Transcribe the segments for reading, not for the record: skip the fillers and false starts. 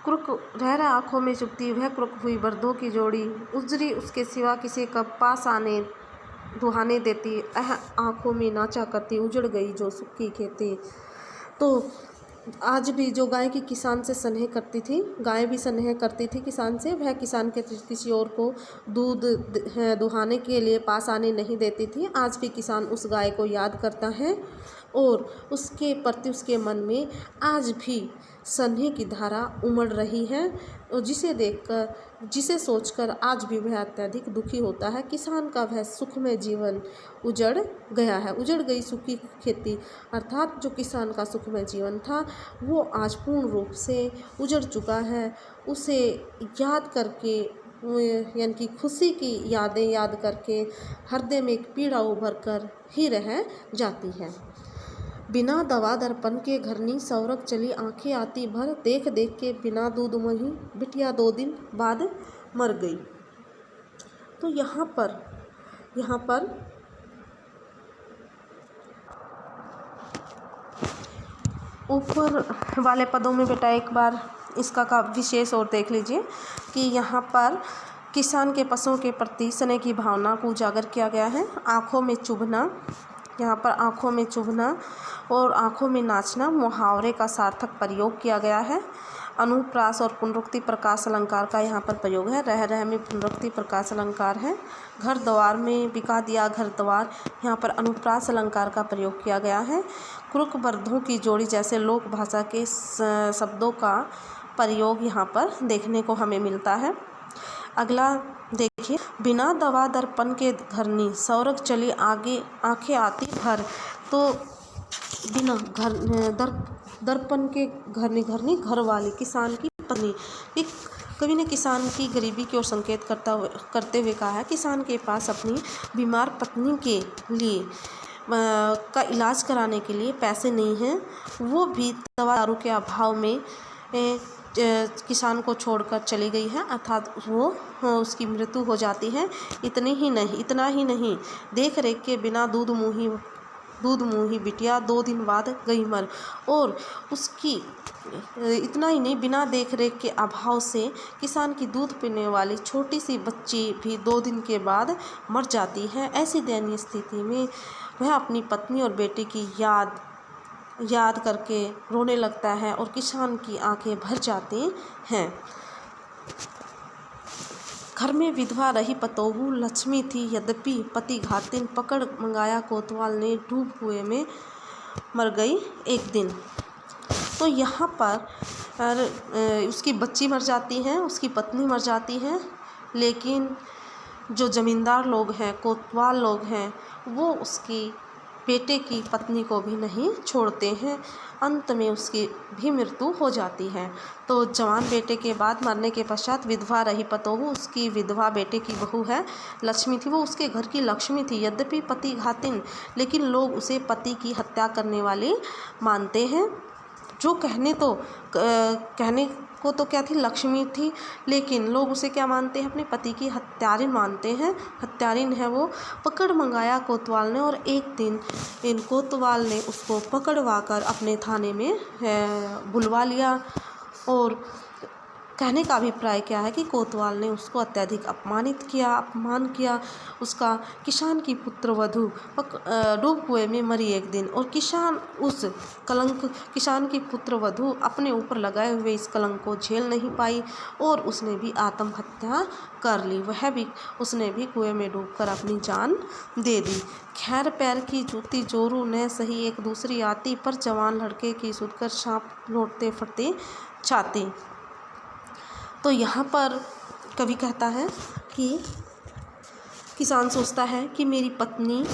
Crook रह रहा आँखों में चुभती, वह क्रुक हुई बर्दों की जोड़ी, उजरी उसके सिवा किसी कब पास आने दुहाने देती, आँखों में नाचा करती, उजड़ गई जो सुक्की खेती। तो आज भी जो गाय की किसान से स्नेह करती थी, गाय भी स्नेह करती थी किसान से, वह किसान के किसी और को दूध दुहाने के लिए पास आने नहीं देती थी। आज भी किसान उस गाय को याद करता है और उसके प्रति उसके मन में आज भी स्नेह की धारा उमड़ रही है, और जिसे देखकर, जिसे सोचकर आज भी वह अत्यधिक दुखी होता है। किसान का वह सुखमय जीवन उजड़ गया है, उजड़ गई सुखी खेती, अर्थात जो किसान का सुखमय जीवन था वो आज पूर्ण रूप से उजड़ चुका है। उसे याद करके, यानी कि खुशी की यादें याद करके हृदय में एक पीड़ा उभर कर ही रह जाती है। बिना दवा दर्पण के घरनी सौरग चली, आंखें आती भर, देख देख के बिना दूध मही, बिटिया 2 दिन बाद मर गई। तो यहाँ पर ऊपर वाले पदों में बेटा एक बार इसका का विशेष और देख लीजिए कि यहाँ पर किसान के पशुओं के प्रति स्नेह की भावना को उजागर किया गया है। आँखों में चुभना, यहाँ पर आँखों में चुभना और आँखों में नाचना मुहावरे का सार्थक प्रयोग किया गया है। अनुप्रास और पुनरुक्ति प्रकाश अलंकार का यहाँ पर प्रयोग है। रह रह में पुनरुक्ति प्रकाश अलंकार है। घर द्वार में बिका दिया घर द्वार, यहाँ पर अनुप्रास अलंकार का प्रयोग किया गया है। क्रुक बर्दों की जोड़ी जैसे लोक भाषा के शब्दों का प्रयोग यहाँ पर देखने को हमें मिलता है। अगला देखिए, बिना दवा दर्पण के घरनी सौरग चली, आगे आंखें आती भर। तो बिना दर्पण के घरनी घर वाली किसान की पत्नी। एक कवि ने किसान की गरीबी की ओर संकेत करते हुए कहा है, किसान के पास अपनी बीमार पत्नी के लिए का इलाज कराने के लिए पैसे नहीं हैं, वो भी दवा दारू के अभाव में किसान को छोड़कर चली गई है, अर्थात वो उसकी मृत्यु हो जाती है। इतना ही नहीं, देख रेख के बिना दूध मुँही बिटिया 2 दिन बाद गई मर। और उसकी इतना ही नहीं, बिना देख रेख के अभाव से किसान की दूध पीने वाली छोटी सी बच्ची भी 2 दिन के बाद मर जाती है। ऐसी दयनीय स्थिति में वह अपनी पत्नी और बेटी की याद करके रोने लगता है और किसान की आंखें भर जाती हैं। घर में विधवा रही पतोहू लक्ष्मी थी, यद्यपि पति घातिन, पकड़ मंगाया कोतवाल ने, डूब कुएं में मर गई एक दिन। तो यहाँ पर उसकी बच्ची मर जाती है, उसकी पत्नी मर जाती है, लेकिन जो ज़मींदार लोग हैं, कोतवाल लोग हैं, वो उसकी बेटे की पत्नी को भी नहीं छोड़ते हैं। अंत में उसकी भी मृत्यु हो जाती है। तो जवान बेटे के बाद मरने के पश्चात विधवा रही पतोहू, उसकी विधवा बेटे की बहू है लक्ष्मी थी, वो उसके घर की लक्ष्मी थी, यद्यपि पति घातिन, लेकिन लोग उसे पति की हत्या करने वाली मानते हैं। जो कहने को तो क्या थी, लक्ष्मी थी, लेकिन लोग उसे क्या मानते हैं, अपने पति की हत्यारिन मानते हैं। हत्यारिन है वो। पकड़ मंगाया कोतवाल ने, और एक दिन इन कोतवाल ने उसको पकड़वा कर अपने थाने में बुलवा लिया। और कहने का अभिप्राय क्या है कि कोतवाल ने उसको अत्यधिक अपमान किया। उसका किसान की पुत्रवधू डूब कुएं में मरी एक दिन, और किसान की पुत्रवधू अपने ऊपर लगाए हुए इस कलंक को झेल नहीं पाई और उसने भी आत्महत्या कर ली। उसने भी कुएं में डूबकर अपनी जान दे दी। खैर पैर की जूती जोरू न सही, एक दूसरी आती, पर जवान लड़के की सुधकर सांप लौटते फटते छाती। तो यहाँ पर कवि कहता है कि किसान सोचता है कि मेरी पत्नी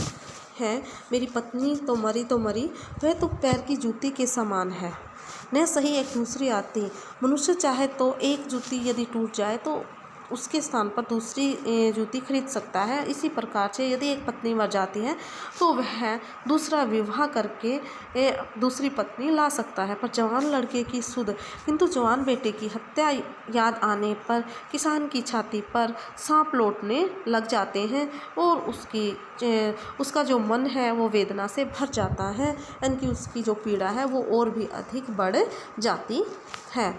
तो मरी, वह तो पैर की जूती के समान है, न सही एक दूसरी आती। मनुष्य चाहे तो एक जूती यदि टूट जाए तो उसके स्थान पर दूसरी जूती खरीद सकता है। इसी प्रकार से यदि एक पत्नी मर जाती है तो वह दूसरा विवाह करके दूसरी पत्नी ला सकता है। पर जवान लड़के की सुध किंतु जवान बेटे की हत्या याद आने पर किसान की छाती पर सांप लौटने लग जाते हैं और उसका जो मन है वो वेदना से भर जाता है, यानी कि उसकी जो पीड़ा है वो और भी अधिक बढ़ जाती है।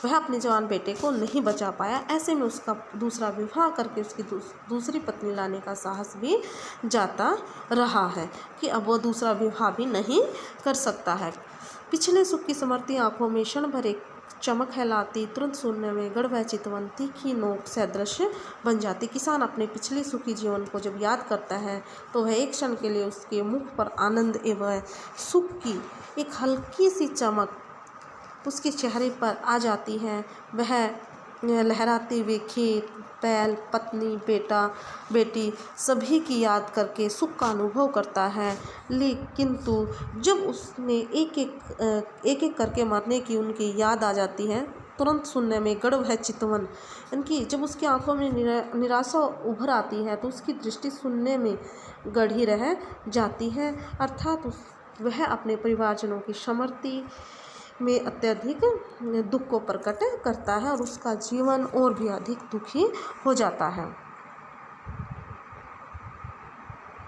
वह अपने जवान बेटे को नहीं बचा पाया। ऐसे में उसका दूसरा विवाह करके उसकी दूसरी पत्नी लाने का साहस भी जाता रहा है कि अब वो दूसरा विवाह भी नहीं कर सकता है। पिछले सुख की स्मृति आंखों में क्षण भर एक चमक है लाती, तुरंत सुनने में गढ़ वह चितवन तीखी नोक सदृश बन जाती। किसान अपने पिछले सुखी जीवन को जब याद करता है तो वह एक क्षण के लिए उसके मुख पर आनंद एवं सुख की एक हल्की सी चमक उसके चेहरे पर आ जाती है। वह लहराते हुए खेत, बैल, पत्नी, बेटा, बेटी सभी की याद करके सुख का अनुभव करता है। किंतु जब उसने एक एक करके मरने की उनकी याद आ जाती है, तुरंत सुनने में गढ़ है चितवन, यानी जब उसकी आंखों में निराशा उभर आती है तो उसकी दृष्टि सुनने में गढ़ी रह जाती है, अर्थात वह अपने परिवारजनों की स्मृति में अत्यधिक दुख को प्रकट करता है और उसका जीवन और भी अधिक दुखी हो जाता है।